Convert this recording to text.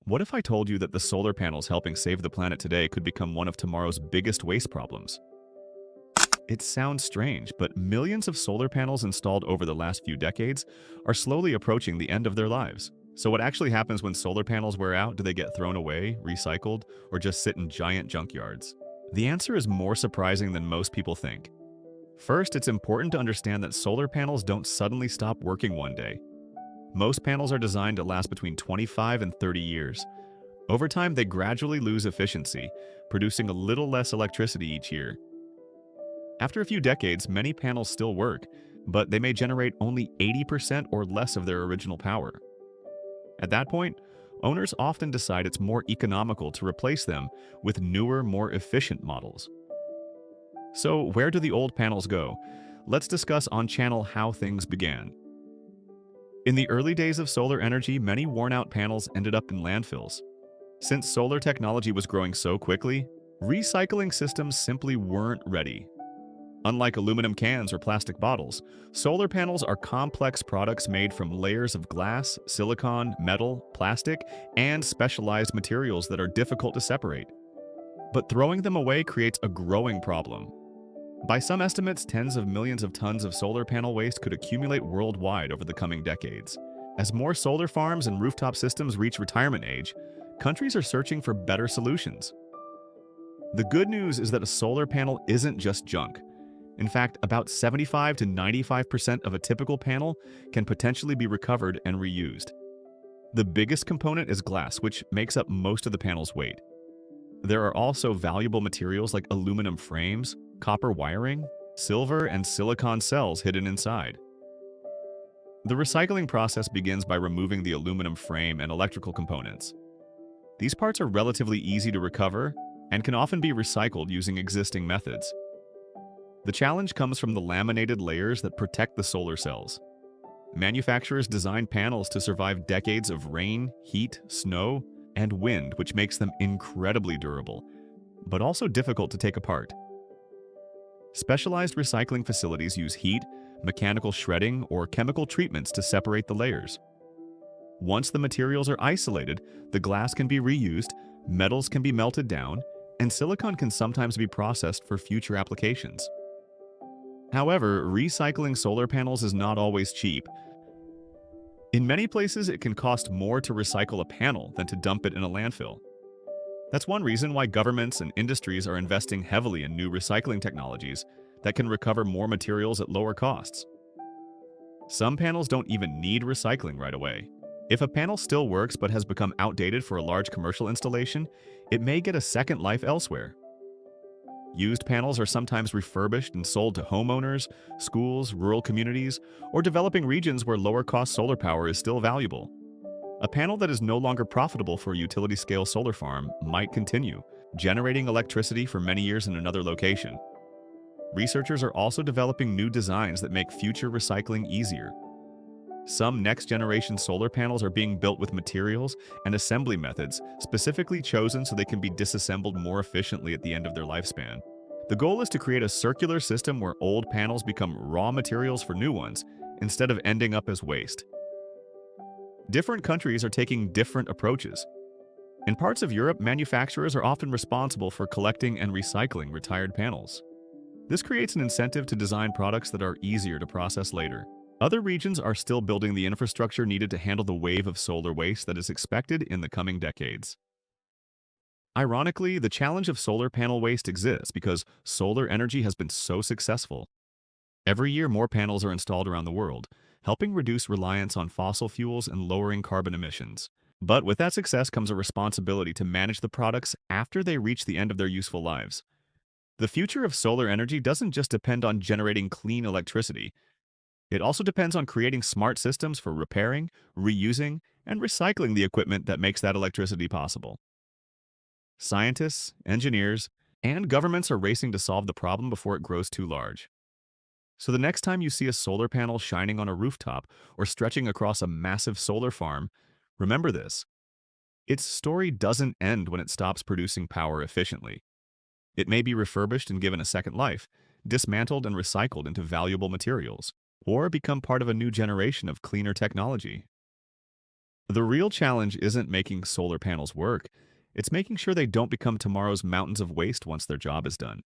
What if I told you that the solar panels helping save the planet today could become one of tomorrow's biggest waste problems? It sounds strange, but millions of solar panels installed over the last few decades are slowly approaching the end of their lives. So what actually happens when solar panels wear out? Do they get thrown away, recycled, or just sit in giant junkyards? The answer is more surprising than most people think. First, it's important to understand that solar panels don't suddenly stop working one day. Most panels are designed to last between 25 and 30 years. Over time, they gradually lose efficiency, producing a little less electricity each year. After a few decades, many panels still work, but they may generate only 80% or less of their original power. At that point, owners often decide it's more economical to replace them with newer, more efficient models. So, where do the old panels go? Let's discuss on channel how things began. In the early days of solar energy, many worn-out panels ended up in landfills. Since solar technology was growing so quickly, recycling systems simply weren't ready. Unlike aluminum cans or plastic bottles, solar panels are complex products made from layers of glass, silicon, metal, plastic, and specialized materials that are difficult to separate. But throwing them away creates a growing problem. By some estimates, tens of millions of tons of solar panel waste could accumulate worldwide over the coming decades. As more solar farms and rooftop systems reach retirement age, countries are searching for better solutions. The good news is that a solar panel isn't just junk. In fact, about 75 to 95% of a typical panel can potentially be recovered and reused. The biggest component is glass, which makes up most of the panel's weight. There are also valuable materials like aluminum frames, copper wiring, silver, and silicon cells hidden inside. The recycling process begins by removing the aluminum frame and electrical components. These parts are relatively easy to recover and can often be recycled using existing methods. The challenge comes from the laminated layers that protect the solar cells. Manufacturers design panels to survive decades of rain, heat, snow, and wind, which makes them incredibly durable, but also difficult to take apart. Specialized recycling facilities use heat, mechanical shredding, or chemical treatments to separate the layers. Once the materials are isolated, the glass can be reused, metals can be melted down, and silicon can sometimes be processed for future applications. However, recycling solar panels is not always cheap. In many places, it can cost more to recycle a panel than to dump it in a landfill. That's one reason why governments and industries are investing heavily in new recycling technologies that can recover more materials at lower costs. Some panels don't even need recycling right away. If a panel still works but has become outdated for a large commercial installation, it may get a second life elsewhere. Used panels are sometimes refurbished and sold to homeowners, schools, rural communities, or developing regions where lower-cost solar power is still valuable. A panel that is no longer profitable for a utility-scale solar farm might continue, generating electricity for many years in another location. Researchers are also developing new designs that make future recycling easier. Some next-generation solar panels are being built with materials and assembly methods specifically chosen so they can be disassembled more efficiently at the end of their lifespan. The goal is to create a circular system where old panels become raw materials for new ones, instead of ending up as waste. Different countries are taking different approaches. In parts of Europe, manufacturers are often responsible for collecting and recycling retired panels. This creates an incentive to design products that are easier to process later. Other regions are still building the infrastructure needed to handle the wave of solar waste that is expected in the coming decades. Ironically, the challenge of solar panel waste exists because solar energy has been so successful. Every year, more panels are installed around the world, helping reduce reliance on fossil fuels and lowering carbon emissions. But with that success comes a responsibility to manage the products after they reach the end of their useful lives. The future of solar energy doesn't just depend on generating clean electricity. It also depends on creating smart systems for repairing, reusing, and recycling the equipment that makes that electricity possible. Scientists, engineers, and governments are racing to solve the problem before it grows too large. So the next time you see a solar panel shining on a rooftop or stretching across a massive solar farm, remember this. Its story doesn't end when it stops producing power efficiently. It may be refurbished and given a second life, dismantled and recycled into valuable materials, or become part of a new generation of cleaner technology. The real challenge isn't making solar panels work, it's making sure they don't become tomorrow's mountains of waste once their job is done.